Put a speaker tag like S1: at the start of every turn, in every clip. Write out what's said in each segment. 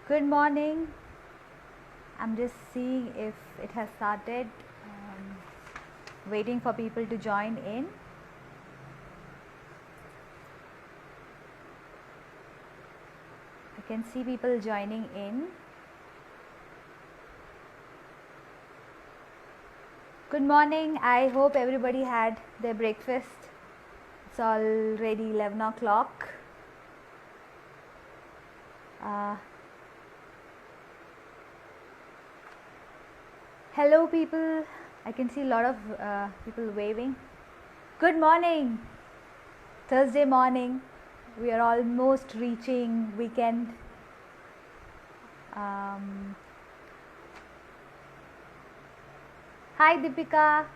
S1: Good morning. I'm just seeing if it has started. Waiting for people to join in. I can see people joining in. Good morning. I hope everybody had their breakfast. It's already 11 o'clock. Hello, people. I can see a lot of people waving. Good morning. Thursday morning. We are almost reaching weekend. Hi, Deepika.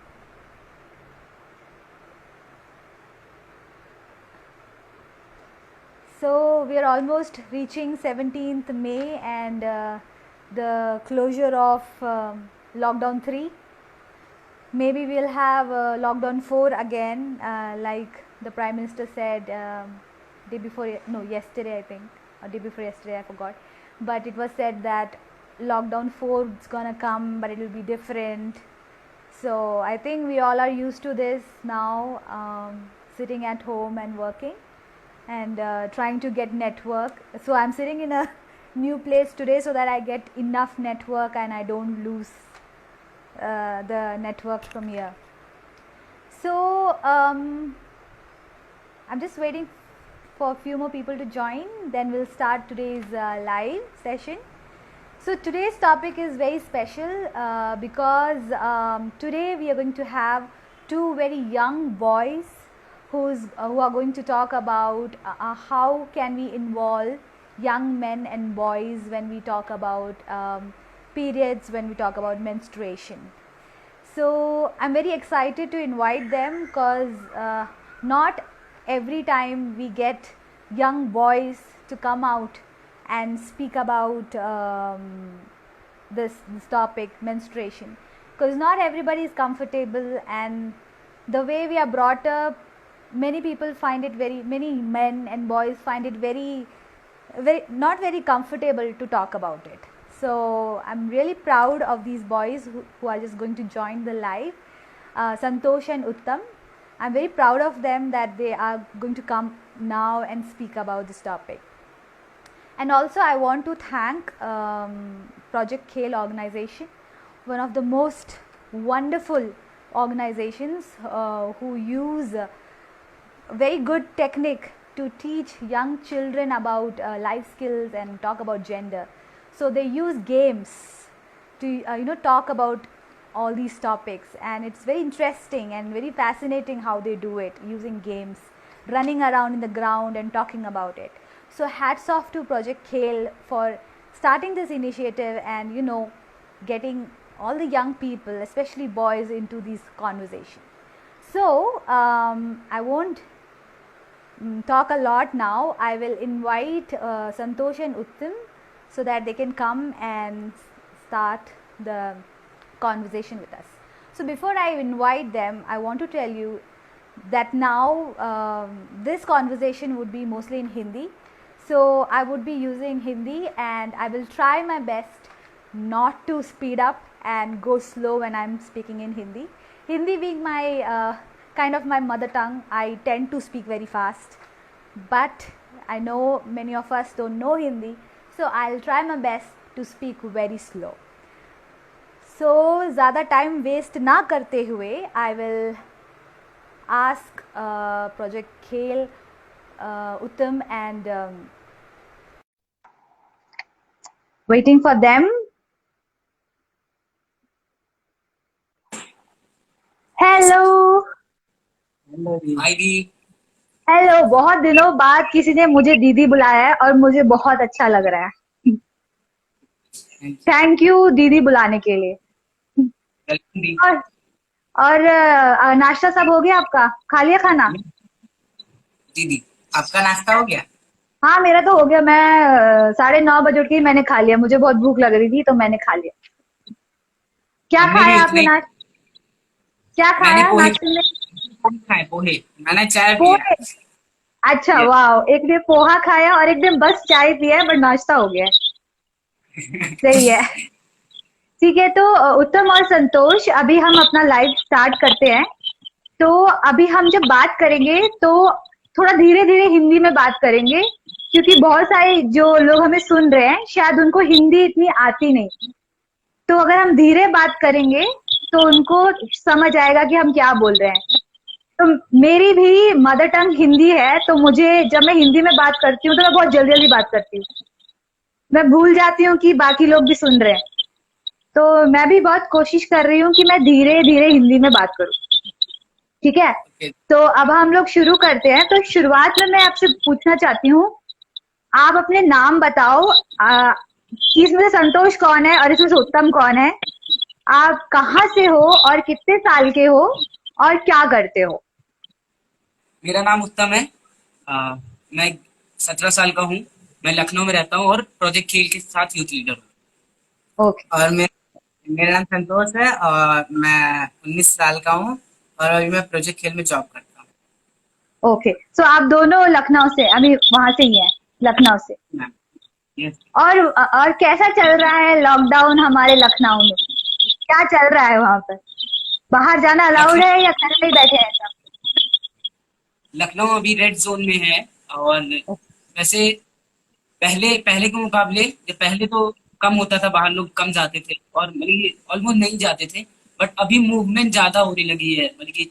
S1: So we are almost reaching 17th May and the closure of lockdown 3. Maybe we'll have lockdown 4 again, like the Prime Minister said yesterday, I think, or day before yesterday, I forgot. But it was said that lockdown 4 is gonna come, but it will be different. So I think we all are used to this now, sitting at home and working and trying to get network. So I'm sitting in a new place today so that I get enough network and I don't lose the network from here. So I'm just waiting for a few more people to join, then we'll start today's live session. So today's topic is very special because today we are going to have two very young boys who are going to talk about how can we involve young men and boys when we talk about periods, when we talk about menstruation. So I'm very excited to invite them because not every time we get young boys to come out and speak about this topic, menstruation, because not everybody is comfortable, and the way we are brought up, many men and boys find it very not very comfortable to talk about it. So I'm really proud of these boys who are just going to join the live, Santosh and Uttam. I'm very proud of them that they are going to come now and speak about this topic. And also I want to thank Project Khel organization, one of the most wonderful organizations who use very good technique to teach young children about life skills and talk about gender. So they use games to talk about all these topics, and it's very interesting and very fascinating how they do it using games, running around in the ground and talking about it. So hats off to Project Khel for starting this initiative and getting all the young people, especially boys, into these conversations. So I won't talk a lot now. I will invite Santosh and Uttam so that they can come and start the conversation with us. So before I invite them, I want to tell you that now this conversation would be mostly in Hindi. So I would be using Hindi, and I will try my best not to speed up and go slow when I'm speaking in Hindi. Hindi being my kind of my mother tongue, I tend to speak very fast, but I know many of us don't know Hindi, so I'll try my best to speak very slow. So ज़्यादा time waste ना करते हुए, I will ask Project Khel, Uttam, and waiting for them. Hello.
S2: Hi the.
S1: Hello, बहुत दिनों बाद किसी ने मुझे दीदी बुलाया है और मुझे बहुत अच्छा लग रहा है. थैंक यू दीदी बुलाने के लिए.
S2: दी।
S1: और नाश्ता सब हो गया आपका? खा लिया खाना?
S2: दीदी आपका नाश्ता हो गया?
S1: हाँ, मेरा तो हो गया. मैं 9:30 बजे उठ के मैंने खा लिया. मुझे बहुत भूख लग रही थी तो मैंने खा लिया. क्या
S2: हमने भी
S1: खाया आपने
S2: इतने
S1: क्या
S2: मैंने
S1: खाया
S2: पोहे
S1: नाश्ते में?
S2: खाए। पोहे मैंने चाय पिया।
S1: पोहे. अच्छा,
S2: यस।
S1: वाह, एक ने पोहा खाया और एक ने बस चाय पिया है, बट नाश्ता हो गया है। सही है। ठीक है, तो उत्तम और संतोष, अभी हम अपना लाइव स्टार्ट करते हैं। तो अभी हम जब बात करेंगे तो थोड़ा धीरे धीरे हिंदी में बात करेंगे, क्योंकि बहुत सारे जो लोग हमें सुन रहे हैं शायद उनको हिंदी इतनी आती नहीं। तो अगर हम धीरे बात करेंगे तो उनको समझ आएगा कि हम क्या बोल रहे हैं। तो मेरी भी मदर टंग हिंदी है, तो मुझे जब मैं हिंदी में बात करती हूँ तो मैं बहुत जल्दी जल्दी बात करती हूँ। मैं भूल जाती हूँ कि बाकी लोग भी सुन रहे हैं। तो मैं भी बहुत कोशिश कर रही हूँ कि मैं धीरे धीरे हिंदी में बात करूँ। ठीक है,
S2: ओके।
S1: तो अब हम लोग शुरू करते हैं। तो शुरुआत में मैं आपसे पूछना चाहती हूँ, आप अपने नाम बताओ। कि इसमें से संतोष कौन है और इसमें से उत्तम कौन है? आप कहाँ से हो और कितने साल के हो और क्या करते हो?
S2: मेरा नाम उत्तम है। मैं 17 साल का हूँ। मैं लखनऊ में रहता हूँ और प्रोजेक्ट खेल के साथ यूथ लीडर हूँ।
S1: ओके।
S2: और मेरा नाम संतोष है और मैं 19 साल का हूँ और अभी मैं प्रोजेक्ट खेल में जॉब करता हूँ।
S1: ओके, सो आप दोनों लखनऊ से, अभी वहां से ही हैं, लखनऊ से।
S2: मैम। यस।
S1: और कैसा चल रहा है लॉकडाउन हमारे लखनऊ में? क्या चल रहा है वहां पर? बाहर जाना अलाउड
S2: लखनऊ
S1: है या घर में ही बैठे हैं सब?
S2: लखनऊ अभी रेड जोन में है। और वैसे पहले पहले के मुकाबले, जब पहले तो कम होता था, बाहर लोग कम जाते थे और मतलब ऑलमोस्ट नहीं जाते थे। बट अभी मूवमेंट ज्यादा होने लगी है, मतलब कि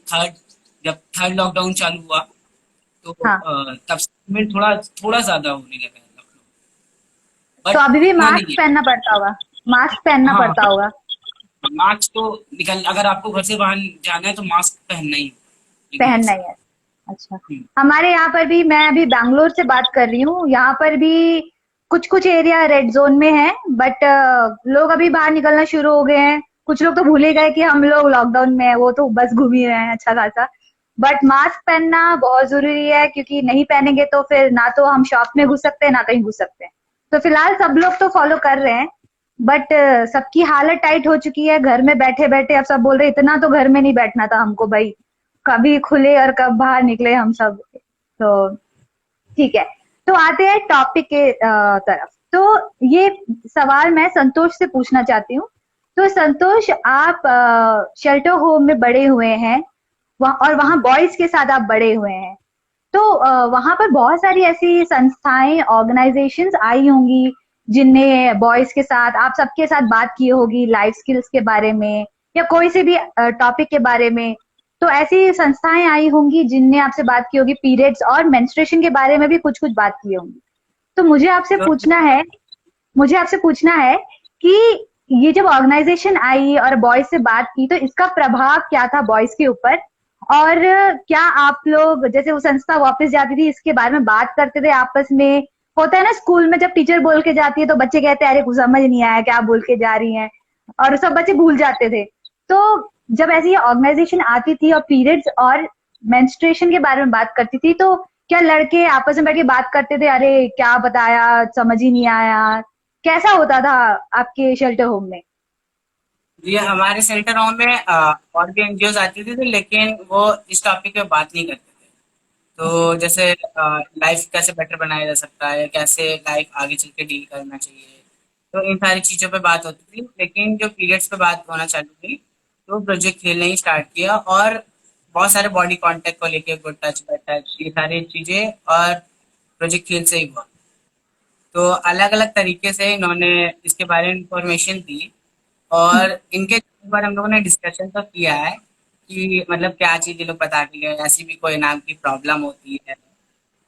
S2: जब थर्ड लॉकडाउन चालू हुआ तो
S1: हाँ,
S2: तब से मूवमेंट थोड़ा थोड़ा ज्यादा होने लगा है लखनऊ।
S1: तो
S2: बट
S1: अभी भी
S2: इतना नहीं
S1: मास्क
S2: है।
S1: पहनना पड़ता होगा। मास्क पहनना
S2: हाँ,
S1: पड़ता होगा।
S2: मास्क तो अगर आपको घर से बाहर जाना है तो मास्क पहनना ही है, एक बात
S1: पहनना
S2: से।
S1: ही है। अच्छा, हमारे यहाँ पर भी, मैं अभी बैंगलोर से बात कर रही हूँ, यहाँ पर भी कुछ कुछ एरिया रेड जोन में है, बट लोग अभी बाहर निकलना शुरू हो गए हैं। कुछ लोग तो भूल ही गए कि हम लोग लॉकडाउन में है, वो तो बस घूम ही रहे हैं अच्छा खासा। बट मास्क पहनना बहुत जरूरी है, क्योंकि नहीं पहनेंगे तो फिर ना तो हम शॉप में घुस सकते हैं ना कहीं घुस सकते हैं। तो फिलहाल सब लोग तो फॉलो कर रहे हैं, बट सबकी हालत टाइट हो चुकी है घर में बैठे बैठे। अब सब बोल रहे इतना तो घर में नहीं बैठना था हमको भाई, कभी खुले और कब बाहर निकले हम सब। तो ठीक है, तो आते हैं टॉपिक के तरफ। तो ये सवाल मैं संतोष से पूछना चाहती हूँ। तो संतोष, आप शेल्टर होम में बड़े हुए हैं, और वहाँ बॉयज के साथ आप बड़े हुए हैं। तो वहां पर बहुत सारी ऐसी संस्थाएं, ऑर्गेनाइजेशंस आई होंगी जिनने बॉयज के साथ, आप सबके साथ बात की होगी लाइफ स्किल्स के बारे में या कोई से भी टॉपिक के बारे में। तो ऐसी संस्थाएं आई होंगी जिनने आपसे बात की होगी, पीरियड्स और मेंस्ट्रुएशन के बारे में भी कुछ कुछ बात की होंगी। तो
S2: तो
S1: मुझे आपसे पूछना है कि ये जब ऑर्गेनाइजेशन आई और बॉयज से बात की तो इसका प्रभाव क्या था बॉयज के ऊपर? और क्या आप लोग, जैसे वो संस्था वापस जाती थी, इसके बारे में बात करते थे आपस में? होता है ना स्कूल में, जब टीचर बोल के जाती है तो बच्चे कहते हैं अरे कुछ समझ नहीं आया क्या बोल के जा रही हैं, और सब बच्चे भूल जाते थे। तो जब ऐसी ऑर्गेनाइजेशन आती थी और पीरियड्स और मेंस्ट्रुएशन के बारे में बात करती थी, तो क्या लड़के आपस में बैठ के बात करते थे, अरे क्या बताया, समझ ही नहीं आया? कैसा होता था आपके शेल्टर होम में?
S2: ये हमारे सेंटर होम में और भी एनजीओ आती थी, लेकिन वो इस टॉपिक पे बात नहीं करते थे।
S1: ओके।
S2: तो जैसे लाइफ कैसे बेटर बनाया जा सकता है, कैसे लाइफ आगे चल के डील करना चाहिए, तो इन सारी चीजों पे बात होती थी। लेकिन जो पीरियड्स पे बात होना चालू हुई तो प्रोजेक्ट खेलने ही स्टार्ट किया, और बहुत सारे बॉडी कांटेक्ट को लेके, गुड टच, बैड टच, ये सारी चीजें और प्रोजेक्ट खेल से ही हुआ। तो अलग अलग तरीके से इन्होंने इसके बारे में इंफॉर्मेशन दी, और इनके बारे हम लोगों ने डिस्कशन तो किया है कि मतलब क्या चीज ये लोग बता के गए, ऐसी भी कोई नाम की प्रॉब्लम होती है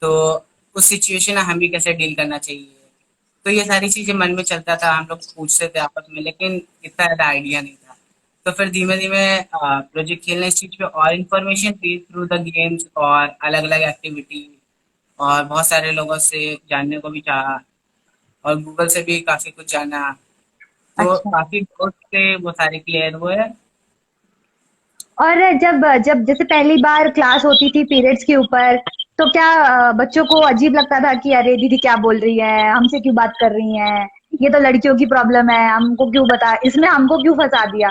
S2: तो उस सिचुएशन में हमें कैसे डील करना चाहिए। तो ये सारी चीजें मन में चलता था, हम लोग पूछते थे आपस में, लेकिन इतना ज्यादा आइडिया नहीं था। तो फिर धीमे धीमे प्रोजेक्ट खेलने इस चीज पे और information the through the games और अलग अलग एक्टिविटी, और बहुत सारे लोगों से जानने को भी चाहा, और गूगल से भी काफी कुछ जाना। तो
S1: अच्छा,
S2: काफी डाउट थे, वो सारे क्लियर हुए।
S1: और जब जब जैसे पहली बार क्लास होती थी पीरियड्स के ऊपर, तो क्या बच्चों को अजीब लगता था कि अरे दीदी क्या बोल रही है, हमसे क्यों बात कर रही हैं, ये तो लड़कियों की प्रॉब्लम है, हमको क्यों बता, इसमें हमको क्यों फंसा दिया?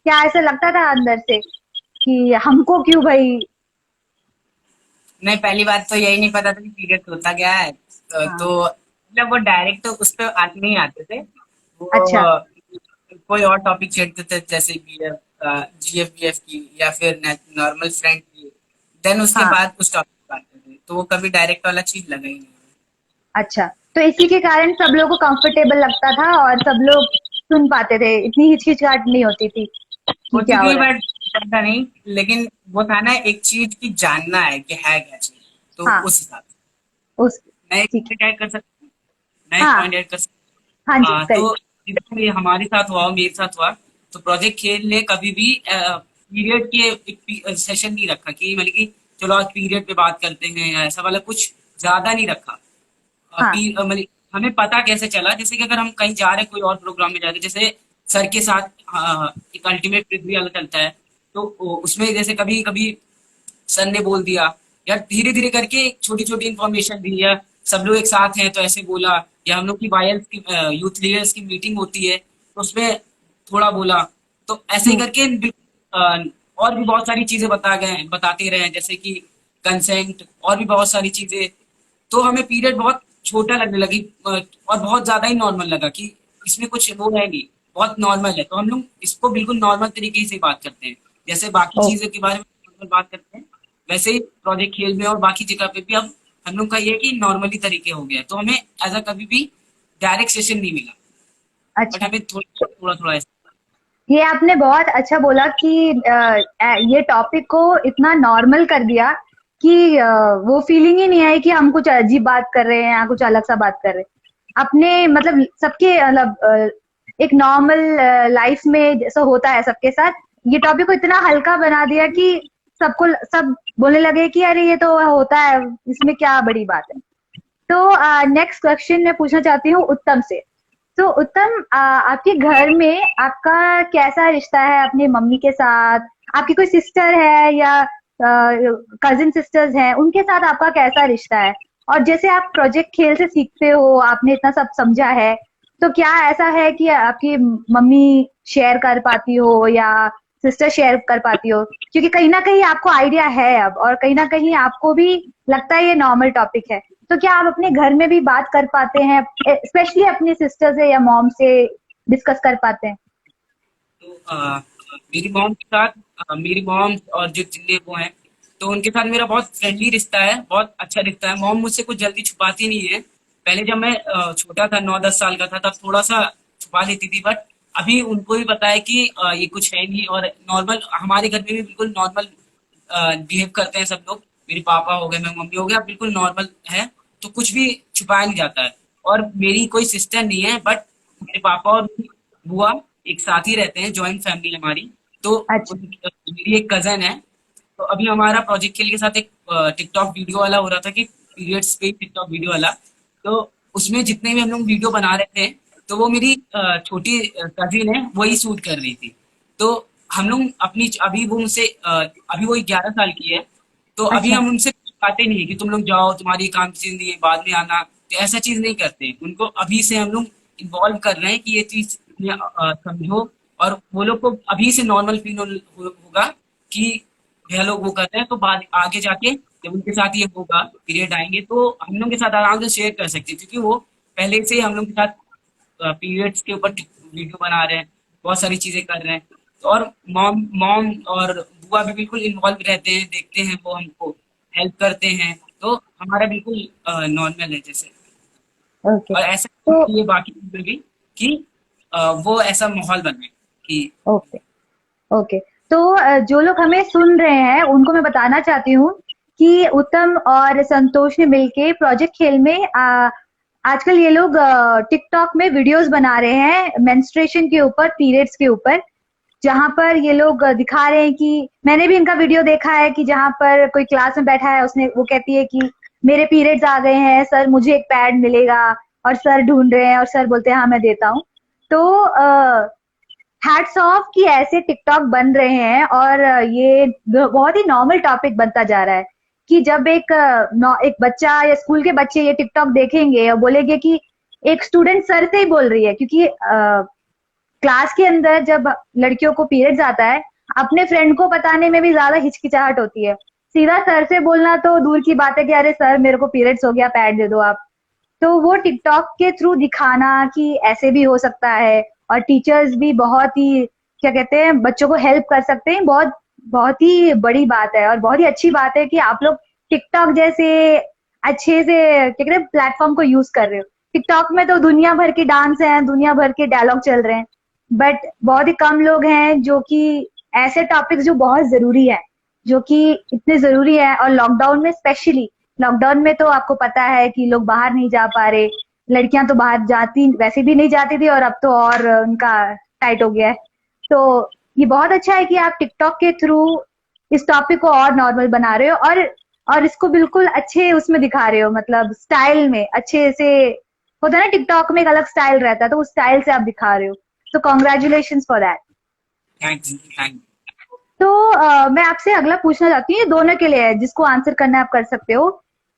S1: क्या ऐसा लगता था अंदर से कि हमको क्यों भाई?
S2: नहीं, पहली बात तो यही नहीं पता था कि पीरियड होता क्या है।
S1: हाँ।
S2: तो मतलब वो डायरेक्ट तो उस पे आते नहीं आते थे। वो
S1: अच्छा।
S2: कोई और टॉपिक छेड़ते थे, जैसे बीएफ, जीएफ बीएफ की, या फिर नॉर्मल फ्रेंड की। देन उसके
S1: हाँ।
S2: बाद उस टॉपिक पे आते थे, तो वो कभी डायरेक्ट वाला चीज लगा ही नहीं।
S1: अच्छा, तो इसी के कारण सब लोगों को कंफर्टेबल लगता था और सब लोग सुन पाते थे, इतनी हिचकिचाहट नहीं होती थी कि
S2: होती
S1: क्या हो
S2: थी
S1: रहा है।
S2: बट पता नहीं। लेकिन वो था ना, एक चीज की जानना है कि है क्या चीज, तो
S1: हाँ।
S2: उस हिसाब से
S1: उस
S2: नए
S1: ठीक है।
S2: पॉइंट ऐड कर सकते हैं। नए
S1: हाँ।
S2: पॉइंट ऐड कर सकते
S1: हाँ
S2: हैं।
S1: जी, करिए।
S2: तो इधर ये हमारे साथ हुआ, मेरे साथ हुआ। तो प्रोजेक्ट खेल ने कभी भी पीरियड के एक सेशन नहीं रखा कि मतलब कि चलो आज पीरियड पे बात करते हैं, या ऐसा वाला कुछ ज्यादा नहीं रखा।
S1: हाँ।
S2: मतलब हमें पता कैसे चला, जैसे कि अगर हम कहीं जा रहे हैं, कोई और प्रोग्राम में जा रहे हैं, जैसे सर के साथ एक अल्टीमेट पृथ्वी वाला चलता है। तो उसमें जैसे कभी कभी सर ने बोल दिया, या धीरे धीरे करके छोटी छोटी इन्फॉर्मेशन दी, या सब लोग एक साथ हैं तो ऐसे बोला, या हम लोग की वायल्स की यूथ लीडर्स की मीटिंग होती है तो उसमें थोड़ा बोला। तो ऐसे ही
S1: हम्म।
S2: करके और भी बहुत सारी चीजें बताते रहे, जैसे कि कंसेंट और भी बहुत सारी चीजें। तो हमें पीरियड बहुत छोटा लगने लगी, और बहुत ज्यादा ही नॉर्मल लगा कि इसमें कुछ वो है नहीं, बहुत नॉर्मल है। तो हम लोग इसको बिल्कुल नॉर्मल तरीके से बात करते हैं, जैसे बाकी
S1: ओ।
S2: चीजों के बारे में नॉर्मल बात करते हैं, वैसे ही प्रोजेक्ट खेल में और बाकी जगह पे भी अब हम लोग का ये है कि नॉर्मली तरीके हो गया है। तो हमें ऐसा कभी भी डायरेक्ट सेशन नहीं मिला, बट
S1: अच्छा,
S2: हमें थोड़ा थोड़ा थोड़ा ऐसा।
S1: ये आपने बहुत अच्छा बोला कि ये टॉपिक को इतना नॉर्मल कर दिया कि वो फीलिंग ही नहीं आई कि हम कुछ अजीब बात कर रहे हैं या कुछ अलग सा बात कर रहे हैं। अपने मतलब सबके मतलब एक नॉर्मल लाइफ में जैसा होता है सबके साथ, ये टॉपिक को इतना हल्का बना दिया कि सबको सब बोलने लगे कि अरे ये तो होता है, इसमें क्या बड़ी बात है। तो नेक्स्ट क्वेश्चन मैं पूछना चाहती हूँ उत्तम से। तो उत्तम, आपके घर में आपका कैसा रिश्ता है अपनी मम्मी के साथ? आपकी कोई सिस्टर है या कजिन सिस्टर्स हैं, उनके साथ आपका कैसा रिश्ता है? और जैसे आप प्रोजेक्ट खेल से सीखते हो, आपने इतना सब समझा है, तो क्या ऐसा है कि आपकी मम्मी शेयर कर पाती हो या सिस्टर शेयर कर पाती हो? क्योंकि कहीं ना कहीं आपको आइडिया है अब, और कहीं ना कहीं आपको भी लगता है ये नॉर्मल टॉपिक है। तो क्या आप अपने घर में भी बात कर पाते हैं, स्पेशली अपनी सिस्टर से या मॉम से डिस्कस कर पाते हैं?
S2: तो मेरी मॉम के साथ, मेरी मॉम और जो जितने वो हैं, तो उनके साथ मेरा बहुत फ्रेंडली रिश्ता है, बहुत अच्छा रिश्ता है। मॉम मुझसे कुछ जल्दी छुपाती नहीं है। पहले जब मैं छोटा था, 9-10 साल का था, तब थोड़ा सा छुपा लेती थी, बट अभी उनको भी पता है कि ये कुछ है नहीं, और नॉर्मल हमारे घर में भी बिल्कुल नॉर्मल बिहेव करते हैं सब लोग। मेरे पापा हो गए, मेरी मम्मी हो गया, बिल्कुल नॉर्मल है। तो कुछ भी छुपाया नहीं जाता है। और मेरी कोई सिस्टर नहीं है, बट मेरे पापा और बुआ एक साथ ही रहते हैं, जॉइंट फैमिली है हमारी। तो
S1: अच्छा।
S2: मेरी एक कजन है। तो अभी हमारा प्रोजेक्ट खेल के साथ एक टिकटॉक वीडियो वाला हो रहा था, कि पीरियड्स पे टिकटॉक वीडियो वाला। तो उसमें जितने भी हम लोग वीडियो बना रहे थे, तो वो मेरी छोटी कजिन है, वही शूट कर रही थी। तो हम लोग अपनी अभी वो मुझसे अभी वो 11 साल की है। तो अभी
S1: अच्छा।
S2: हम उनसे बातें नहीं है कि तुम लोग जाओ, तुम्हारी काम की जिंदगी है, बाद में आना। तो ऐसा चीज नहीं करते, उनको अभी से हम लोग इन्वॉल्व कर रहे हैं कि ये चीज समझो। और वो लोग को अभी से नॉर्मल फील होगा कि भैया लोग वो कर रहे हैं, तो बाद आगे जाके जब उनके साथ ये होगा, पीरियड आएंगे, तो हम लोग के साथ आराम से शेयर कर सकते हैं, क्योंकि वो पहले से ही हम लोग के साथ पीरियड्स के ऊपर वीडियो बना रहे हैं, बहुत सारी चीजें कर रहे हैं। और मॉम मॉम और बुआ भी बिल्कुल इन्वॉल्व रहते हैं, देखते हैं, वो हमको हेल्प करते हैं। तो हमारा बिल्कुल नॉर्मल है जैसे।
S1: ओके।
S2: और ऐसा
S1: तो
S2: ये बाकी चीजें भी कि वो ऐसा माहौल बने कि।
S1: ओके। ओके। तो जो लोग हमें सुन रहे हैं उनको मैं बताना चाहती हूँ कि उत्तम और संतोष ने मिलके प्रोजेक्ट खेल में आजकल ये लोग टिकटॉक में वीडियोस बना रहे हैं मेंस्ट्रुएशन के ऊपर, पीरियड्स के ऊपर, जहां पर ये लोग दिखा रहे हैं कि मैंने भी इनका वीडियो देखा है कि जहां पर कोई क्लास में बैठा है, उसने वो कहती है कि मेरे पीरियड्स आ गए हैं सर, मुझे एक पैड मिलेगा, और सर ढूंढ रहे हैं और सर बोलते हैं हाँ मैं देता हूँ। तो हैट्स ऑफ कि ऐसे टिकटॉक बन रहे हैं, और ये बहुत ही नॉर्मल टॉपिक बनता जा रहा है कि जब एक बच्चा या स्कूल के बच्चे ये टिकटॉक देखेंगे और बोलेंगे कि एक स्टूडेंट सर से ही बोल रही है, क्योंकि क्लास के अंदर जब लड़कियों को पीरियड्स आता है, अपने फ्रेंड को बताने में भी ज्यादा हिचकिचाहट होती है। सीधा सर से बोलना तो दूर की बात है कि अरे सर मेरे को पीरियड्स हो गया, पैड दे दो आप। तो वो टिकटॉक के थ्रू दिखाना कि ऐसे भी हो सकता है, और टीचर्स भी बहुत ही क्या कहते हैं बच्चों को हेल्प कर सकते हैं, बहुत बहुत ही बड़ी बात है और बहुत ही अच्छी बात है कि आप लोग टिकटॉक जैसे अच्छे से क्या कहते हैं प्लेटफॉर्म को यूज कर रहे हो। टिकटॉक में तो दुनिया भर के डांस हैं, दुनिया भर के डायलॉग चल रहे हैं, बट बहुत ही कम लोग हैं जो कि ऐसे टॉपिक्स जो बहुत जरूरी है, जो कि इतने जरूरी है, और लॉकडाउन में स्पेशली। लॉकडाउन में तो आपको पता है कि लोग बाहर नहीं जा पा रहे, लड़कियां तो बाहर जाती वैसे भी नहीं जाती थी, और अब तो और उनका टाइट हो गया है। तो ये बहुत अच्छा है कि आप टिकटॉक के थ्रू इस टॉपिक को और नॉर्मल बना रहे हो, और इसको बिल्कुल अच्छे उसमें दिखा रहे हो, मतलब स्टाइल में अच्छे से। होता है ना टिकटॉक में एक अलग स्टाइल रहता है, तो उस स्टाइल से आप दिखा रहे हो। तो congratulation for that.
S2: Thank you, thank
S1: तो मैं आपसे अगला पूछना चाहती हूँ, ये दोनों के लिए है, जिसको आंसर करना है आप कर सकते हो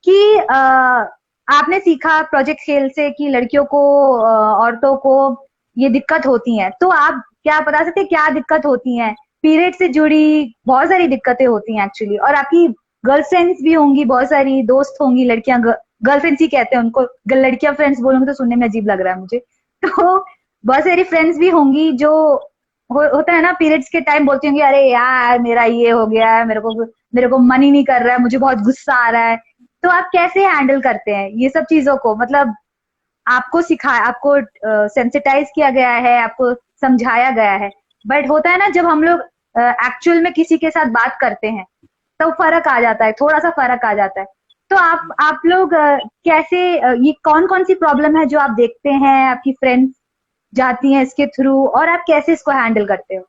S1: कि आपने सीखा प्रोजेक्ट खेल से कि लड़कियों को औरतों को ये दिक्कत होती है, तो आप क्या बता सकते हैं क्या दिक्कत होती है? पीरियड से जुड़ी बहुत सारी दिक्कतें होती हैं एक्चुअली, और आपकी गर्लफ्रेंड्स भी होंगी, बहुत सारी दोस्त होंगी लड़कियां, गर्लफ्रेंड्स ही कहते हैं उनको, लड़कियां फ्रेंड्स बोलूंगी तो सुनने में अजीब लग रहा है मुझे। तो बहुत सारी फ्रेंड्स भी होंगी जो होता है ना पीरियड्स के टाइम बोलती होंगी अरे यार मेरा ये हो गया है, मेरे को मन ही नहीं कर रहा है, मुझे बहुत गुस्सा आ रहा है। तो आप कैसे हैंडल करते हैं ये सब चीजों को? मतलब आपको सेंसिटाइज किया गया है, आपको समझाया गया है, बट होता है ना जब हम लोग एक्चुअल में किसी के साथ बात करते हैं तो फर्क आ जाता है, थोड़ा सा फर्क आ जाता है। तो आप लोग कैसे ये कौन कौन सी प्रॉब्लम है जो आप देखते हैं आपकी फ्रेंड्स जाती हैं इसके थ्रू, और आप कैसे इसको हैंडल करते हो?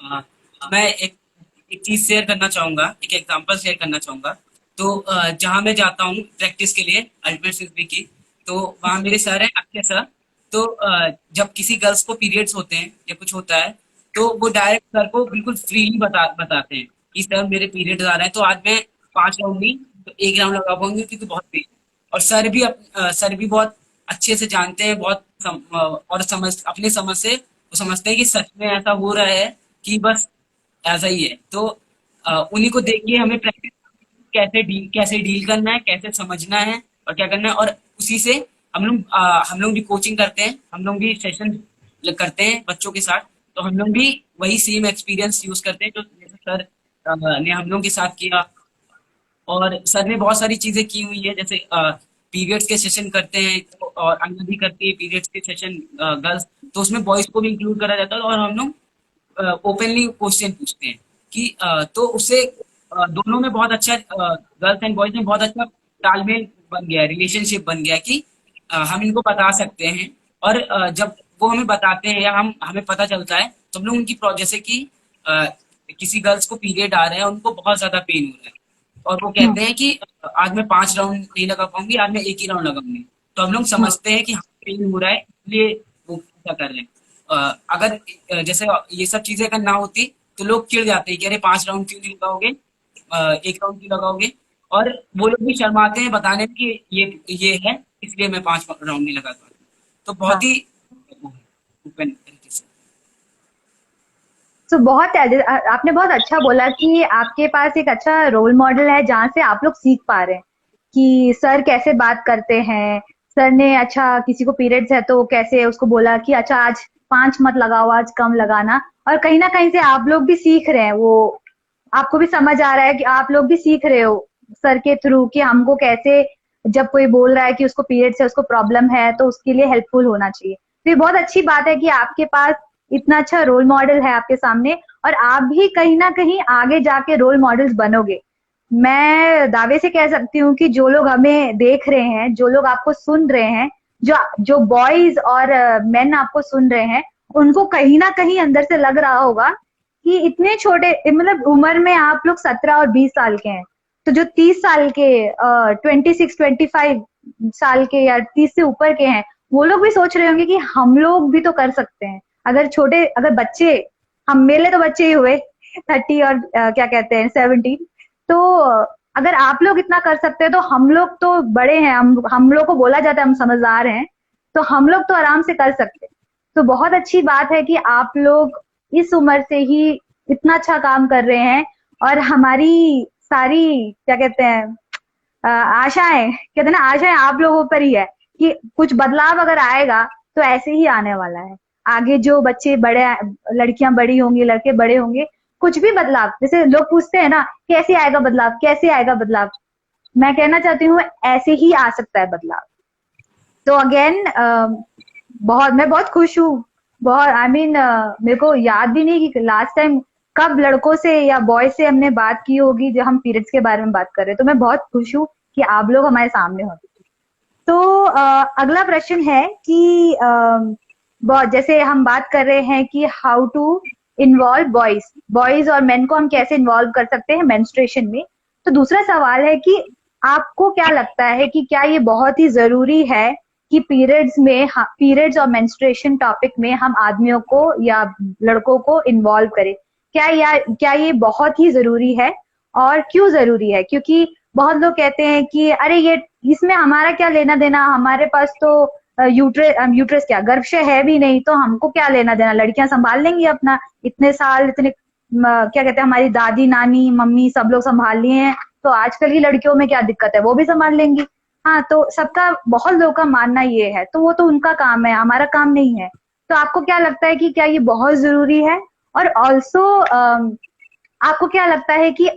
S2: यू। मैं एक चीज शेयर करना चाहूंगा, एक एग्जांपल शेयर करना चाहूंगा। तो जहाँ मैं जाता हूँ प्रैक्टिस के लिए अल्टीमेट फ्रिस्बी की, तो वहाँ मेरे सर हैं, अक्षय सर। तो जब किसी गर्ल्स को पीरियड्स होते हैं या कुछ होता है, तो वो डायरेक्ट सर को बिल्कुल फ्रीली बताते हैं कि सर मेरे पीरियड्स आ रहे हैं, तो आज मैं 5 राउंड नहीं तो 1 राउंड लगा पाऊंगी क्योंकि बहुत पेन। और सर भी बहुत अच्छे से जानते हैं, और अपने समझ से वो समझते हैं कि सच में ऐसा हो रहा है कि बस ऐसा ही है। तो उन्हीं को देख के हमें प्रैक्टिस कैसे डील करना है, कैसे समझना है और क्या करना है। और उसी से हम लोग भी कोचिंग करते हैं, हम लोग भी सेशन करते हैं बच्चों के साथ। तो हम लोग भी वही सेम एक्सपीरियंस यूज करते हैं जो जैसे सर ने हम लोग के साथ किया। और सर ने बहुत सारी चीजें की हुई है, जैसे पीरियड्स के सेशन करते हैं, और अन्य भी करती है पीरियड्स के सेशन गर्ल्स। तो उसमें बॉयज को भी इंक्लूड करा जाता है, और हम लोग ओपनली क्वेश्चन पूछते हैं कि तो उससे दोनों में बहुत अच्छा, गर्ल्स एंड बॉयज में बहुत अच्छा तालमेल बन गया है, रिलेशनशिप बन गया है कि हम इनको बता सकते हैं। और जब वो हमें बताते हैं या हमें पता चलता है, तो हम लोग उनकी जैसे कि अ, किसी गर्ल्स को पीरियड आ रहे हैं, उनको बहुत ज्यादा पेन हो रहा है, और वो कहते हैं कि आज मैं 5 राउंड नहीं लगा पाऊंगी, आज मैं एक ही राउंड लगाऊंगी। तो हम लोग समझते हैं कि हाँ पेन हो रहा है, इसलिए वो क्या कर रहे हैं। अगर जैसे ये सब चीजें अगर ना होती तो लोग चिढ़ जाते हैं कि अरे 5 राउंड क्यों नहीं लगाओगे, 1 राउंड क्यों लगाओगे। और वो लोग भी शर्माते हैं बताने में कि ये है, इसलिए मैं 5 राउंड नहीं लगा पाता। तो बहुत
S1: हाँ,
S2: ही वो है, ओपन तरीके से।
S1: तो बहुत आपने बहुत अच्छा बोला कि आपके पास एक अच्छा रोल मॉडल है जहाँ से आप लोग सीख पा रहे हैं कि सर कैसे बात करते हैं। सर ने अच्छा किसी को पीरियड्स है तो कैसे उसको बोला कि अच्छा आज 5 मत लगाओ, आज कम लगाना। और कहीं ना कहीं से आप लोग भी सीख रहे हैं, वो आपको भी समझ आ रहा है कि आप लोग भी सीख रहे हो सर के थ्रू कि हमको कैसे, जब कोई बोल रहा है कि उसको पीरियड्स है, उसको प्रॉब्लम है, तो उसके लिए हेल्पफुल होना चाहिए। तो ये बहुत अच्छी बात है कि आपके पास इतना अच्छा रोल मॉडल है आपके सामने, और आप भी कहीं ना कहीं आगे जाके रोल मॉडल्स बनोगे। मैं दावे से कह सकती हूँ कि जो लोग हमें देख रहे हैं, जो लोग आपको सुन रहे हैं, जो जो बॉयज और मेन आपको सुन रहे हैं, उनको कहीं ना कहीं अंदर से लग रहा होगा कि इतने छोटे मतलब उम्र में आप लोग 17 और 20 साल के हैं, तो जो 30 साल के 26 25 साल के या 30 से ऊपर के हैं, वो लोग भी सोच रहे होंगे कि हम लोग भी तो कर सकते हैं। अगर बच्चे, हम मेरे तो बच्चे ही हुए 30 और क्या कहते हैं 17। तो अगर आप लोग इतना कर सकते हैं तो हम लोग तो बड़े हैं, हम लोग को बोला जाता है हम समझदार हैं, तो हम लोग तो आराम से कर सकते हैं। तो बहुत अच्छी बात है कि आप लोग इस उम्र से ही इतना अच्छा काम कर रहे हैं, और हमारी सारी क्या कहते हैं आशाएं, कहते हैं ना, आशाएं आप लोगों पर ही है कि कुछ बदलाव अगर आएगा तो ऐसे ही आने वाला है। आगे जो बच्चे बड़े, लड़कियां बड़ी होंगी, लड़के बड़े होंगे, कुछ भी बदलाव, जैसे लोग पूछते हैं ना कैसे आएगा बदलाव, कैसे आएगा बदलाव, मैं कहना चाहती हूँ ऐसे ही आ सकता है बदलाव। तो अगेन बहुत, मैं बहुत खुश हूँ, बहुत, आई मीन मेरे को याद भी नहीं कि लास्ट टाइम कब लड़कों से या बॉय से हमने बात की होगी जो हम पीरियड्स के बारे में बात कर रहे हैं। तो मैं बहुत खुश हूँ कि आप लोग हमारे सामने हो। तो अगला प्रश्न है कि जैसे हम बात कर रहे हैं कि how to involve boys, boys और मेन को हम कैसे इन्वॉल्व कर सकते हैं मेंस्ट्रुएशन में। तो दूसरा सवाल है कि आपको क्या लगता है कि क्या ये बहुत ही जरूरी है कि पीरियड्स में, पीरियड्स और मेंस्ट्रुएशन टॉपिक में हम आदमियों को या लड़कों को इन्वॉल्व करें, क्या ये बहुत ही जरूरी है और क्यों जरूरी है? क्योंकि बहुत लोग कहते हैं कि अरे ये इसमें हमारा क्या लेना देना, हमारे पास तो यूट्रस क्या, गर्भाशय है भी नहीं, तो हमको क्या लेना देना, लड़कियां संभाल लेंगी अपना, इतने साल, इतने क्या कहते हैं, हमारी दादी नानी मम्मी सब लोग संभाल लिए हैं, तो आजकल की लड़कियों में क्या दिक्कत है, वो भी संभाल लेंगी। हाँ, तो सबका, बहुत लोगों का मानना ये है, तो वो तो उनका काम है, हमारा काम नहीं है। तो आपको क्या लगता है कि क्या ये बहुत जरूरी है? और ऑल्सो आपको क्या लगता है कि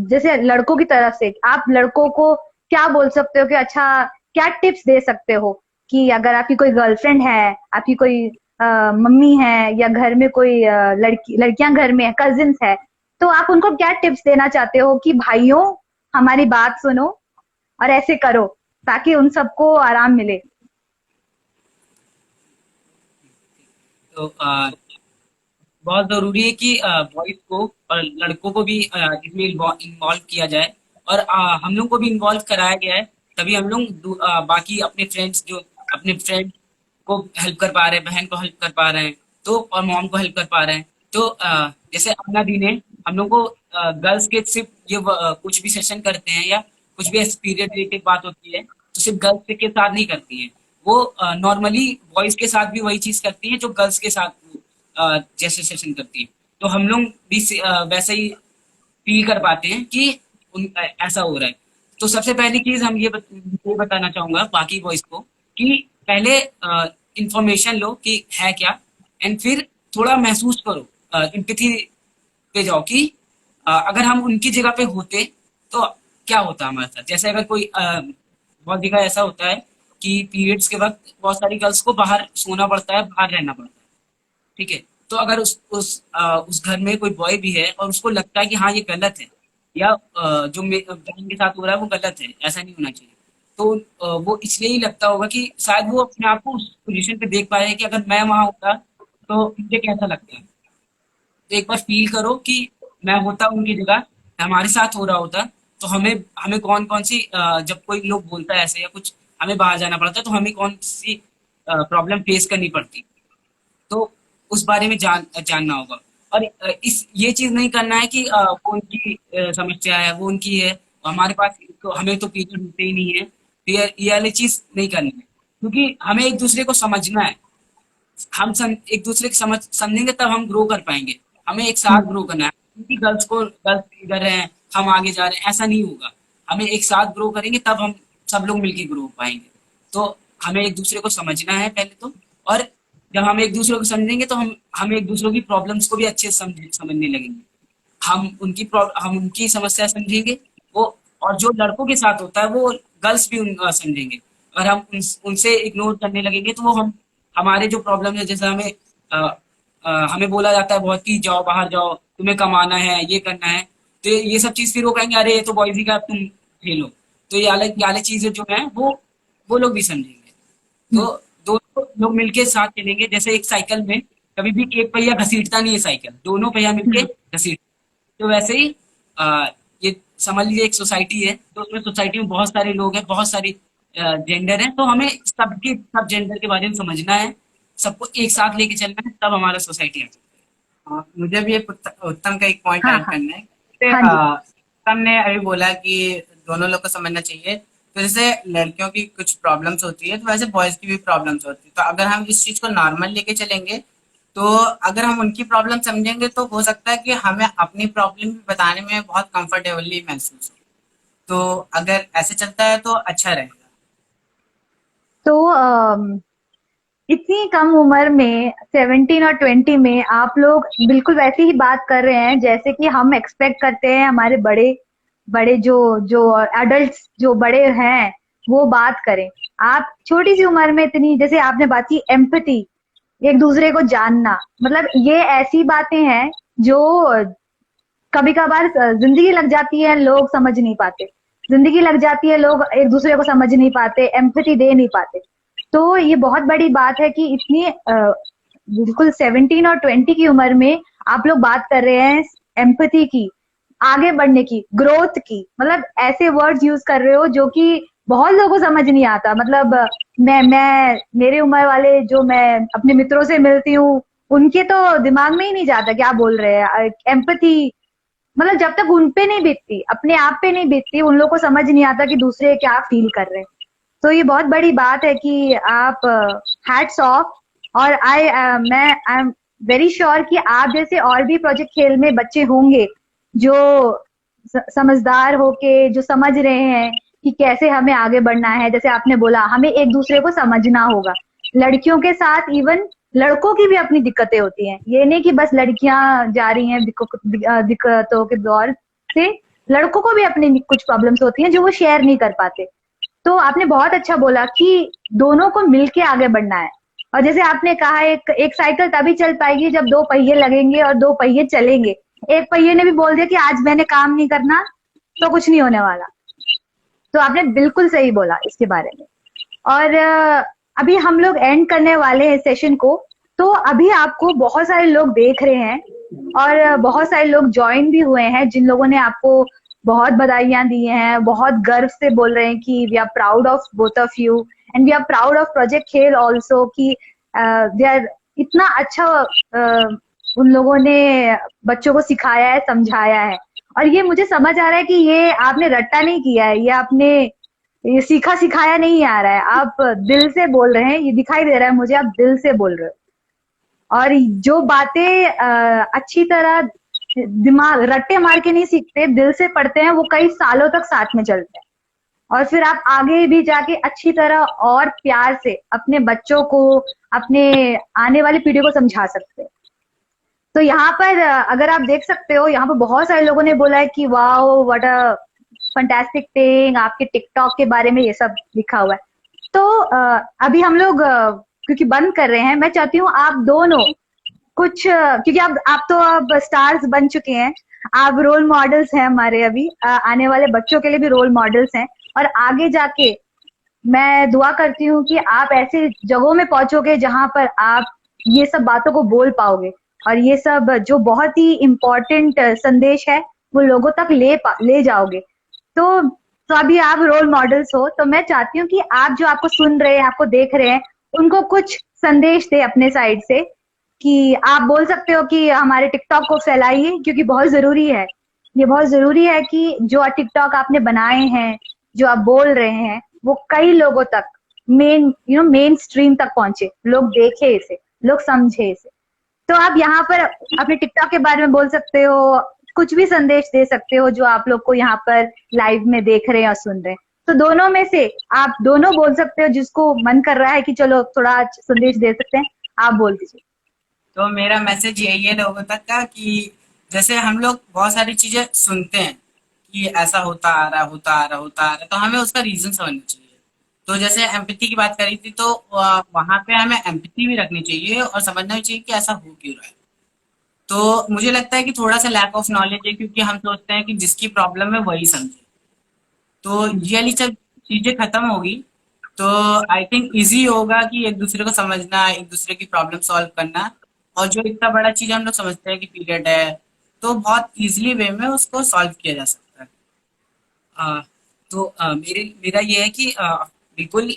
S1: जैसे लड़कों की तरफ से आप लड़कों को क्या बोल सकते हो कि अच्छा, क्या टिप्स दे सकते हो कि अगर आपकी कोई गर्लफ्रेंड है, आपकी कोई मम्मी है, या घर में कोई लड़कियां घर में है, कजिन्स है, तो आप उनको क्या टिप्स देना चाहते हो कि भाइयों हमारी बात सुनो और ऐसे करो ताकि उन सबको आराम मिले?
S2: तो बहुत जरूरी है कि बॉयज को और लड़कों को भी इसमें इन्वॉल्व किया जाए, और हम लोग को भी इन्वॉल्व कराया गया है। तभी हम लोग बाकी अपने फ्रेंड्स, जो अपने फ्रेंड को हेल्प कर पा रहे हैं, बहन को हेल्प कर पा रहे हैं, तो और मॉम को हेल्प कर पा रहे हैं। तो जैसे अपना दिन है, हम लोग को गर्ल्स के सिर्फ ये कुछ भी सेशन करते हैं या कुछ भी पीरियड रिलेटेड बात होती है तो सिर्फ गर्ल्स के साथ नहीं करती है, वो नॉर्मली बॉयज के साथ भी वही चीज करती है जो गर्ल्स के साथ जैसे सेशन करती है। तो हम लोग भी वैसे ही फील कर पाते हैं कि ऐसा हो रहा है। तो सबसे पहली चीज हम ये बताना चाहूंगा बाकी बॉयज को कि पहले इंफॉर्मेशन लो कि है क्या, एंड फिर थोड़ा महसूस करो, एम्पैथी पे जाओ कि अगर हम उनकी जगह पे होते तो क्या होता हमारे साथ। जैसे अगर कोई बहुत जगह ऐसा होता है कि पीरियड्स के वक्त बहुत सारी गर्ल्स को बाहर सोना पड़ता है, बाहर रहना पड़ता है, ठीक है। तो अगर उस घर में कोई बॉय भी है और उसको लगता है कि हाँ ये गलत है, या जो बहन के साथ हो रहा है वो गलत है, ऐसा नहीं होना चाहिए, तो वो इसलिए ही लगता होगा कि शायद वो अपने आप को उस पोजीशन पे देख पाए कि अगर मैं वहां होता तो मुझे कैसा लगता है। तो एक बार फील करो कि मैं होता उनकी जगह, हमारे साथ हो रहा होता, तो हमें हमें कौन कौन सी जब कोई लोग बोलता है ऐसे या कुछ हमें बाहर जाना पड़ता है तो हमें कौन सी प्रॉब्लम फेस करनी पड़ती, तो उस बारे में जानना होगा। और इस ये चीज नहीं करना है कि वो उनकी समस्या है, वो उनकी है, हमारे पास तो हमें तो पीरियड होते ही नहीं है, तो ये वाली चीज नहीं करनी है, क्योंकि हमें एक दूसरे को समझना है। एक दूसरे को समझेंगे तब हम ग्रो कर पाएंगे, हमें एक साथ ग्रो करना है, क्योंकि गर्ल्स इधर हैं हम आगे जा रहे हैं ऐसा नहीं होगा, हमें एक साथ ग्रो करेंगे तब हम सब लोग मिलकर ग्रो हो पाएंगे। तो हमें एक दूसरे को समझना है पहले तो, और जब हम एक दूसरे को समझेंगे तो हम एक दूसरे की प्रॉब्लम्स को भी अच्छे से समझने लगेंगे, हम उनकी समस्या समझेंगे वो, और जो लड़कों के साथ होता है वो गर्ल्स भी समझेंगे। और हम उनसे इग्नोर करने लगेंगे तो वो हमारे जो प्रॉब्लम है, जैसे हमें बोला जाता है बहुत कि जाओ बाहर जाओ, तुम्हें कमाना है, ये करना है, तो ये सब चीज फिर वो कहेंगे अरे ये तो बॉयज ही का तुम खेलो, तो ये वाली चीजें जो है वो लोग भी समझेंगे। तो दोनों लोग मिलके साथ चलेंगे, जैसे एक साइकिल में कभी भी एक पहिया घसीटता नहीं है साइकिल, दोनों पहिया मिलके घसीट, तो वैसे ही ये समझ लीजिए एक सोसाइटी है, तो उसमें सोसाइटी में बहुत सारे लोग हैं, बहुत सारी जेंडर है, तो हमें सब जेंडर के बारे में समझना है, सबको एक साथ लेके चलना है, तब हमारा सोसाइटी अच्छा। हाँ, मुझे भी एक उत्तम का एक पॉइंट
S1: हाँ
S2: ऐड
S1: हाँ
S2: करना है। जैसे
S1: हाँ जी।
S2: उत्तम ने अभी बोला कि दोनों लोग को समझना चाहिए, तो जैसे लड़कियों की कुछ प्रॉब्लम्स होती है तो वैसे बॉयज की भी प्रॉब्लम्स होती है, तो अगर हम इस चीज को नॉर्मल लेके चलेंगे तो अगर हम उनकी प्रॉब्लम समझेंगे तो हो सकता है कि हमें अपनी प्रॉब्लम भी बताने में बहुत कंफर्टेबली महसूस हो। तो अगर ऐसे चलता है तो अच्छा रहेगा।
S1: तो इतनी कम उम्र में 17 और 20 में आप लोग बिल्कुल वैसी ही बात कर रहे हैं जैसे कि हम एक्सपेक्ट करते हैं हमारे बड़े बड़े जो जो एडल्ट्स जो बड़े हैं वो बात करें। आप छोटी सी उम्र में इतनी, जैसे आपने बात की एम्पैथी, एक दूसरे को जानना, मतलब ये ऐसी बातें हैं जो कभी कभार जिंदगी लग जाती है, लोग समझ नहीं पाते। जिंदगी लग जाती है, लोग एक दूसरे को समझ नहीं पाते, एम्पैथी दे नहीं पाते। तो ये बहुत बड़ी बात है कि इतनी बिल्कुल 17 और 20 की उम्र में आप लोग बात कर रहे हैं एम्पैथी की, आगे बढ़ने की, ग्रोथ की, मतलब ऐसे वर्ड्स यूज कर रहे हो जो कि बहुत लोगों को समझ नहीं आता। मतलब मैं मेरे उम्र वाले जो मैं अपने मित्रों से मिलती हूँ उनके तो दिमाग में ही नहीं जाता क्या बोल रहे हैं एम्पैथी। मतलब जब तक उन पे नहीं बीतती, अपने आप पे नहीं बीतती, उन लोगों को समझ नहीं आता कि दूसरे क्या फील कर रहे हैं। तो ये बहुत बड़ी बात है कि आप हैट्स ऑफ। और मैं आई एम वेरी श्योर कि आप जैसे और भी प्रोजेक्ट खेल में बच्चे होंगे जो समझदार होके जो समझ रहे हैं कि कैसे हमें आगे बढ़ना है। जैसे आपने बोला हमें एक दूसरे को समझना होगा, लड़कियों के साथ इवन लड़कों की भी अपनी दिक्कतें होती हैं। ये नहीं कि बस लड़कियां जा रही हैं दिक्कतों के दौर से, लड़कों को भी अपनी कुछ प्रॉब्लम्स होती हैं जो वो शेयर नहीं कर पाते। तो आपने बहुत अच्छा बोला कि दोनों को मिलके आगे बढ़ना है। और जैसे आपने कहा एक एक साइकिल तभी चल पाएगी जब दो पहिए लगेंगे और दो पहिए चलेंगे। एक पहिए ने भी बोल दिया कि आज मैंने काम नहीं करना तो कुछ नहीं होने वाला। तो आपने बिल्कुल सही बोला इसके बारे में। और अभी हम लोग एंड करने वाले हैं सेशन को। तो अभी आपको बहुत सारे लोग देख रहे हैं और बहुत सारे लोग ज्वाइन भी हुए हैं जिन लोगों ने आपको बहुत बधाइयां दी हैं, बहुत गर्व से बोल रहे हैं कि we are proud of both of you and we are proud of project Khel also कि दे आर इतना अच्छा उन लोगों ने बच्चों को सिखाया है, समझाया है। और ये मुझे समझ आ रहा है कि ये आपने रट्टा नहीं किया है, ये आपने ये सीखा सिखाया नहीं आ रहा है, आप दिल से बोल रहे हैं। ये दिखाई दे रहा है मुझे, आप दिल से बोल रहे हो। और जो बातें अच्छी तरह दिमाग रट्टे मार के नहीं सीखते, दिल से पढ़ते हैं, वो कई सालों तक साथ में चलते हैं। और फिर आप आगे भी जाके अच्छी तरह और प्यार से अपने बच्चों को, अपने आने वाली पीढ़ी को समझा सकते हैं। तो यहाँ पर अगर आप देख सकते हो, यहाँ पर बहुत सारे लोगों ने बोला है कि wow what a fantastic thing, आपके टिकटॉक के बारे में ये सब लिखा हुआ है। तो अभी हम लोग क्योंकि बंद कर रहे हैं, मैं चाहती हूँ आप दोनों कुछ क्योंकि आप तो अब स्टार्स बन चुके हैं, आप रोल मॉडल्स हैं हमारे, अभी आने वाले बच्चों के लिए भी रोल मॉडल्स हैं। और आगे जाके मैं दुआ करती हूँ कि आप ऐसे जगहों में पहुंचोगे जहां पर आप ये सब बातों को बोल पाओगे और ये सब जो बहुत ही इम्पोर्टेंट संदेश है वो लोगों तक ले जाओगे। तो तो अभी आप रोल मॉडल्स हो, तो मैं चाहती हूँ कि आप जो आपको सुन रहे हैं, आपको देख रहे हैं, उनको कुछ संदेश दे अपने साइड से। कि आप बोल सकते हो कि हमारे टिकटॉक को फैलाइए क्योंकि बहुत जरूरी है। ये बहुत जरूरी है कि जो टिकटॉक आपने बनाए हैं, जो आप बोल रहे हैं, वो कई लोगों तक मेन स्ट्रीम तक पहुंचे, लोग देखे इसे, लोग समझे इसे। तो आप यहाँ पर अपने टिकटॉक के बारे में बोल सकते हो, कुछ भी संदेश दे सकते हो जो आप लोग को यहाँ पर लाइव में देख रहे हैं और सुन रहे हैं। तो दोनों में से आप दोनों बोल सकते हो, जिसको मन कर रहा है कि चलो थोड़ा संदेश दे सकते हैं, आप बोल दीजिए।
S2: तो मेरा मैसेज यही है लोगों तक का कि जैसे हम लोग बहुत सारी चीजें सुनते हैं कि ऐसा होता आ रहा होता आ रहा होता आ रहा, तो हमें उसका रीजन समझना चाहिए। तो जैसे एम्पैथी की बात करी थी, तो वहां पे हमें एम्पैथी भी रखनी चाहिए और समझना भी चाहिए कि ऐसा हो क्यों रहा है। तो मुझे लगता है कि थोड़ा सा लैक ऑफ नॉलेज है, क्योंकि हम सोचते हैं कि जिसकी प्रॉब्लम है वही समझे। तो ये वाली जब चीजें खत्म होगी तो आई थिंक इजी होगा कि एक दूसरे को समझना, एक दूसरे की प्रॉब्लम सॉल्व करना। और जो इतना बड़ा चीज हम लोग समझते हैं कि पीरियड है, तो बहुत इजीली वे में उसको सॉल्व किया जा सकता है।
S3: अ, तो मेरा ये है कि बिल्कुल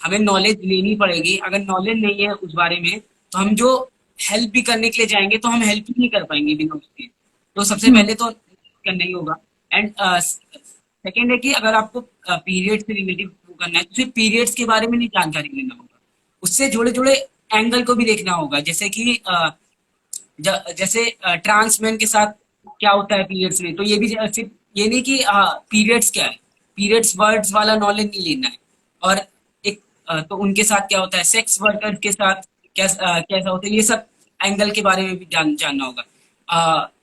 S3: हमें नॉलेज लेनी पड़ेगी। अगर नॉलेज नहीं है उस बारे में तो हम जो हेल्प भी करने के लिए जाएंगे तो हम हेल्प ही नहीं कर पाएंगे बिना उसके। तो सबसे
S1: हम्म।
S3: पहले तो करना ही होगा। एंड सेकेंड है कि अगर आपको पीरियड से रिलेटेड करना है तो सिर्फ पीरियड्स के बारे में नहीं जानकारी लेना होगा, उससे जुड़े जुड़े एंगल को भी देखना होगा, जैसे कि जैसे ट्रांस मैन के साथ क्या होता है पीरियड्स में, तो ये भी सिर्फ ये नहीं कि पीरियड्स क्या है, पीरियड्स वर्ड्स वाला नॉलेज नहीं लेना है। और एक तो उनके साथ क्या होता है, सेक्स वर्कर्स के साथ कैसा होता है, ये सब एंगल के बारे में भी जानना होगा।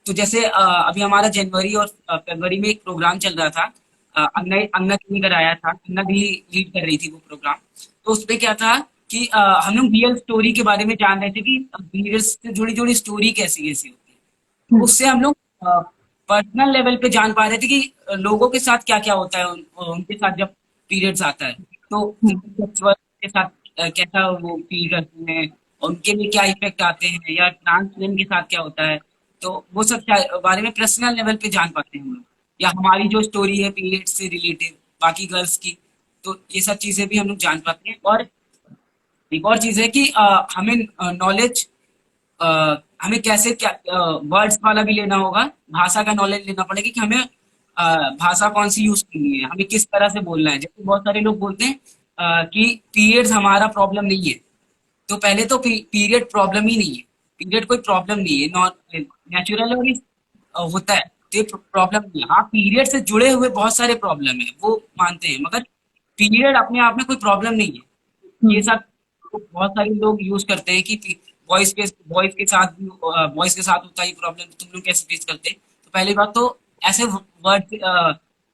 S3: तो जैसे अभी हमारा जनवरी और फरवरी में एक प्रोग्राम चल रहा था, अन्ना ने कराया था, अन्ना भी लीड कर रही थी वो प्रोग्राम। तो उसपे क्या था कि हम लोग रियल स्टोरी के बारे में जान रहे थे कि पीरियड्स से जुड़ी जुड़ी स्टोरी कैसी कैसी होती है। तो उससे हम लोग पर्सनल लेवल पे जान पा रहे थे कि लोगों के साथ क्या क्या होता है, उनके साथ जब पीरियड्स आता है तो के साथ कैसा वो फील करते हैं, उनके लिए क्या इफेक्ट आते हैं, या ट्रांस मेन के साथ क्या होता है। तो वो सब बारे में पर्सनल लेवल पे जान पाते हैं हम लोग, या हमारी जो स्टोरी है पीरियड से रिलेटेड बाकी गर्ल्स की, तो ये सब चीजें भी हम लोग जान पाते हैं। और एक और चीज है कि हमें नॉलेज हमें कैसे क्या वर्ड्स वाला भी लेना होगा, भाषा का नॉलेज लेना पड़ेगा कि हमें भाषा कौन सी यूज करनी है, हमें किस तरह से बोलना है। जैसे बहुत सारे लोग बोलते हैं कि पीरियड्स हमारा प्रॉब्लम नहीं है, तो पहले तो पीरियड प्रॉब्लम ही नहीं है, पीरियड कोई प्रॉब्लम नहीं है, नॉन नेचुरल और होता है, तो ये प्रॉब्लम नहीं है। हाँ, पीरियड से जुड़े हुए बहुत सारे प्रॉब्लम है वो मानते हैं, मगर पीरियड अपने आप में कोई प्रॉब्लम नहीं है। ये सब बहुत सारे लोग यूज करते हैं कि बॉयज के साथ होता है ये प्रॉब्लम, तुम लोग कैसे फेस करते हैं। तो पहली बात तो ऐसे वर्ड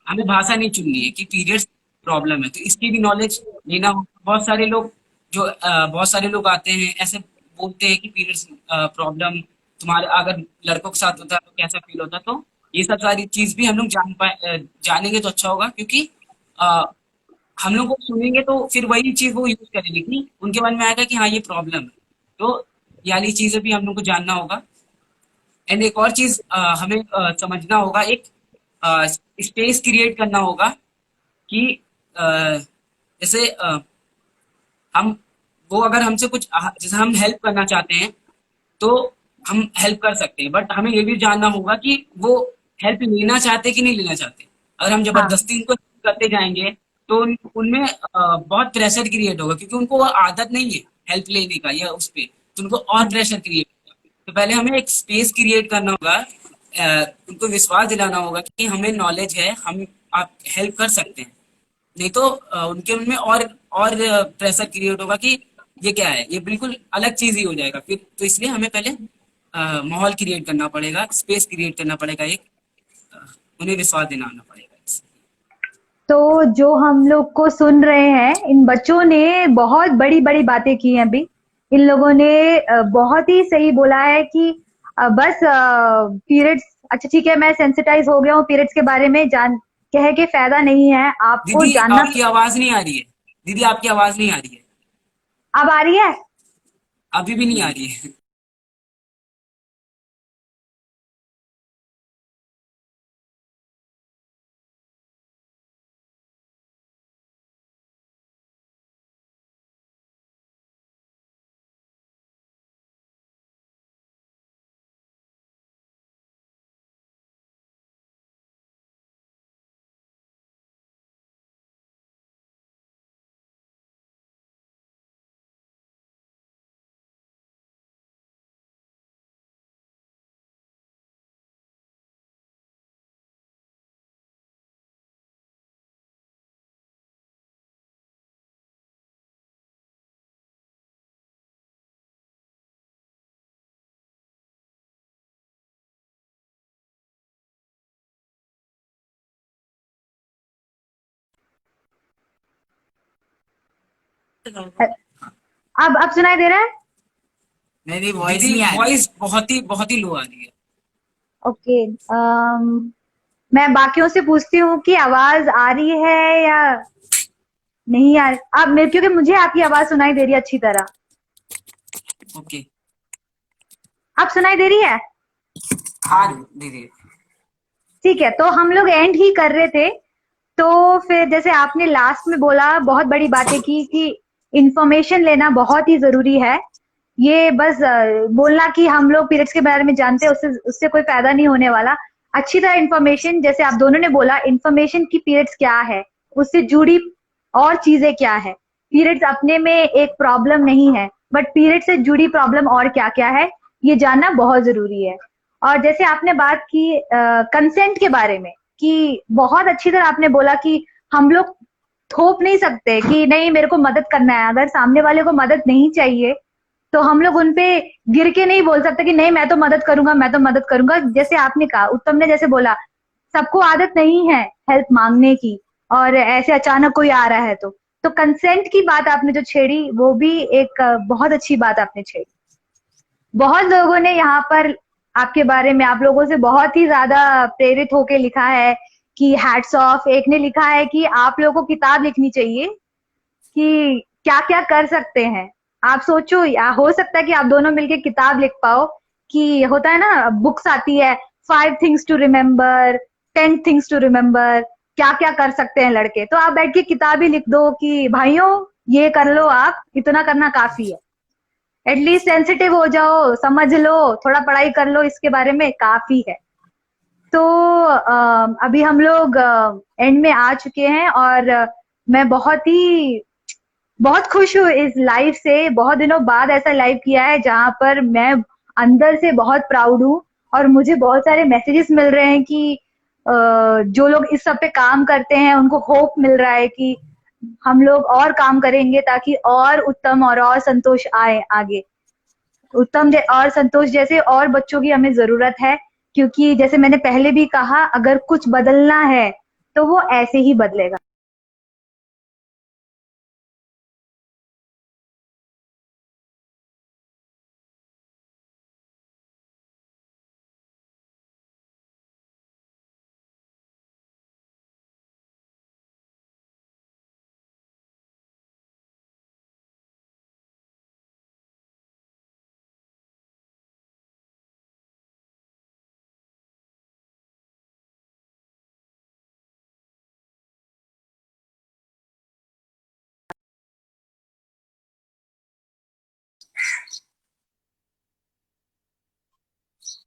S3: हमें भाषा नहीं चुननी है कि पीरियड्स प्रॉब्लम है, तो इसकी भी नॉलेज लेना होगा। बहुत सारे लोग आते हैं ऐसे बोलते हैं कि पीरियड्स प्रॉब्लम तुम्हारे अगर लड़कों के साथ होता है तो कैसा फील होता है। तो ये सब सारी चीज भी हम लोग जानेंगे तो अच्छा होगा, क्योंकि अ, हम लोग को सुनेंगे तो फिर वही चीज वो यूज करेंगे कि उनके मन में आएगा कि हाँ ये प्रॉब्लम है। तो ये वाली चीजें भी हम लोग को जानना होगा। एंड एक और चीज हमें समझना होगा, एक स्पेस क्रिएट करना होगा कि जैसे हम वो अगर हमसे कुछ जैसे हम हेल्प करना चाहते हैं तो हम हेल्प कर सकते हैं, बट हमें ये भी जानना होगा कि वो हेल्प लेना चाहते कि नहीं लेना चाहते। अगर हम
S1: हाँ।
S3: जबरदस्ती उनको help करते जाएंगे तो उनमें बहुत प्रेशर क्रिएट होगा, क्योंकि उनको वो आदत नहीं है हेल्प लेने का या उस पे, तो उनको और प्रेशर क्रिएट होगा। तो पहले हमें एक स्पेस क्रिएट करना होगा, उनको विश्वास दिलाना होगा कि हमें नॉलेज है, हम आप हेल्प कर सकते हैं। नहीं तो उनके उनमें और प्रेशर क्रिएट होगा कि ये क्या है, ये बिल्कुल अलग चीज ही हो जाएगा फिर। तो इसलिए हमें पहले माहौल क्रिएट करना पड़ेगा, स्पेस क्रिएट करना पड़ेगा, एक अ, उन्हें विश्वास दिलाना पड़ेगा।
S1: तो जो हम लोग को सुन रहे हैं, इन बच्चों ने बहुत बड़ी-बड़ी बातें की हैं अभी। इन लोगों ने बहुत ही सही बोला है कि बस पीरियड्स, अच्छा ठीक है, मैं सेंसिटाइज हो गया हूँ पीरियड्स के बारे में, जान कह के फायदा नहीं है, आपको
S3: दीदी
S1: जानना।
S3: आपकी आवाज नहीं आ रही है, दीदी आपकी आवाज नहीं आ रही है,
S1: अब आ रही है?
S3: अभी भी नहीं आ रही है।
S1: अब सुनाई दे रहा है?
S2: मेरी वॉइस
S3: दीदी
S2: नहीं आ रही है।
S3: वॉइस बहुत ही लो आ रही है।
S1: ओके। मैं बाकियों से पूछती हूँ कि आवाज आ रही है या नहीं आ रही। अब मेरे, क्योंकि मुझे आपकी आवाज सुनाई दे रही है अच्छी तरह।
S3: ओके।
S1: अब सुनाई दे रही है?
S3: हाँ दीदी।
S1: ठीक है, तो हम लोग एंड ही कर रहे थे। तो फिर जैसे आपने लास्ट में बोला, बहुत बड़ी बातें की कि इंफॉर्मेशन लेना बहुत ही जरूरी है। ये बस बोलना कि हम लोग पीरियड्स के बारे में जानते हैं, उससे उससे कोई फायदा नहीं होने वाला। अच्छी तरह इंफॉर्मेशन, जैसे आप दोनों ने बोला, इंफॉर्मेशन की पीरियड्स क्या है, उससे जुड़ी और चीजें क्या है। पीरियड्स अपने में एक प्रॉब्लम नहीं है, बट पीरियड से जुड़ी प्रॉब्लम और क्या क्या है ये जानना बहुत जरूरी है। और जैसे आपने बात की कंसेंट के बारे में, कि बहुत अच्छी तरह आपने बोला कि हम लोग थोप नहीं सकते कि नहीं मेरे को मदद करना है। अगर सामने वाले को मदद नहीं चाहिए तो हम लोग उनपे गिर के नहीं बोल सकते कि नहीं मैं तो मदद करूंगा, मैं तो मदद करूंगा। जैसे आपने कहा, उत्तम ने जैसे बोला, सबको आदत नहीं है हेल्प मांगने की, और ऐसे अचानक कोई आ रहा है तो कंसेंट की बात आपने जो छेड़ी वो भी एक बहुत अच्छी बात आपने छेड़ी। बहुत लोगों ने यहाँ पर आपके बारे में, आप लोगों से बहुत ही ज्यादा प्रेरित होके लिखा है कि हैट्स ऑफ। एक ने लिखा है कि आप लोगों को किताब लिखनी चाहिए कि क्या क्या कर सकते हैं। आप सोचो, या हो सकता है कि आप दोनों मिलके किताब लिख पाओ, कि होता है ना बुक्स आती है 5 things to remember, 10 things to remember, क्या क्या कर सकते हैं लड़के। तो आप बैठ के किताब ही लिख दो कि भाइयों ये कर लो, आप इतना करना काफी है। एटलीस्ट सेंसिटिव हो जाओ, समझ लो, थोड़ा पढ़ाई कर लो इसके बारे में, काफी है। तो अभी हम लोग एंड में आ चुके हैं, और मैं बहुत खुश हूँ इस लाइव से। बहुत दिनों बाद ऐसा लाइव किया है जहां पर मैं अंदर से बहुत प्राउड हूँ, और मुझे बहुत सारे मैसेजेस मिल रहे हैं कि जो लोग इस सब पे काम करते हैं उनको होप मिल रहा है कि हम लोग और काम करेंगे ताकि और उत्तम और संतोष आए आगे। और संतोष जैसे और बच्चों की हमें जरूरत है, क्योंकि जैसे मैंने पहले भी कहा, अगर कुछ बदलना है तो वो ऐसे ही बदलेगा।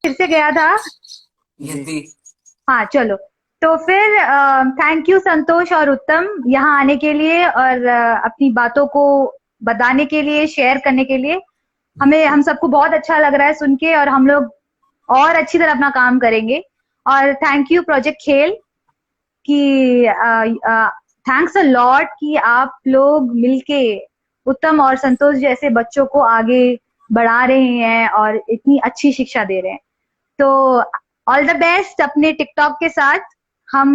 S1: फिर से गया था।
S3: हिंदी।
S1: हाँ चलो, तो फिर थैंक यू संतोष और उत्तम यहाँ आने के लिए, और अपनी बातों को बताने के लिए, शेयर करने के लिए। हम सबको बहुत अच्छा लग रहा है सुन के, और हम लोग और अच्छी तरह अपना काम करेंगे। और थैंक यू प्रोजेक्ट खेल कि थैंक्स अ लॉट कि आप लोग मिलके उत्तम और संतोष जैसे बच्चों को आगे बढ़ा रहे हैं और इतनी अच्छी शिक्षा दे रहे हैं। तो ऑल द बेस्ट अपने टिकटॉक के साथ। हम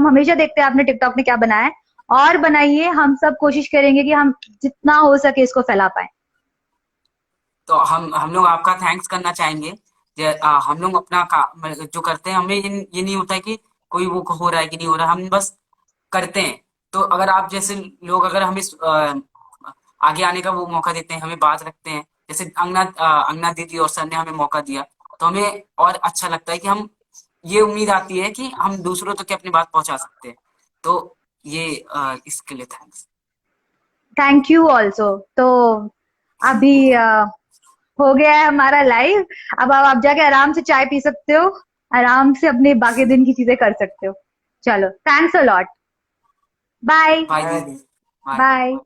S1: हमेशा देखते हैं आपने टिकटॉक में क्या बनाया है, और बनाइए। हम सब कोशिश करेंगे कि हम जितना हो सके इसको फैला पाए।
S3: तो हम लोग आपका थैंक्स करना चाहेंगे। हम लोग अपना जो करते हैं, हमें ये नहीं होता है कि कोई वो हो रहा है कि नहीं हो रहा, हम बस करते हैं। तो अगर आप जैसे लोग अगर हमें आगे आने का वो मौका देते हैं, हमें बात रखते हैं, जैसे अंगना दीदी और सर ने हमें मौका दिया, तो हमें और अच्छा लगता है कि हम ये उम्मीद आती है कि हम दूसरों तक अपनी बात पहुंचा सकते हैं। तो ये इसके लिए थैंक्स।
S1: Thank you also. तो अभी हो गया है हमारा लाइव। अब आप जाके आराम से चाय पी सकते हो, आराम से अपने बाकी दिन की चीजें कर सकते हो। चलो, thanks a lot. Bye
S3: bye दीदी। बाय।
S1: बाय।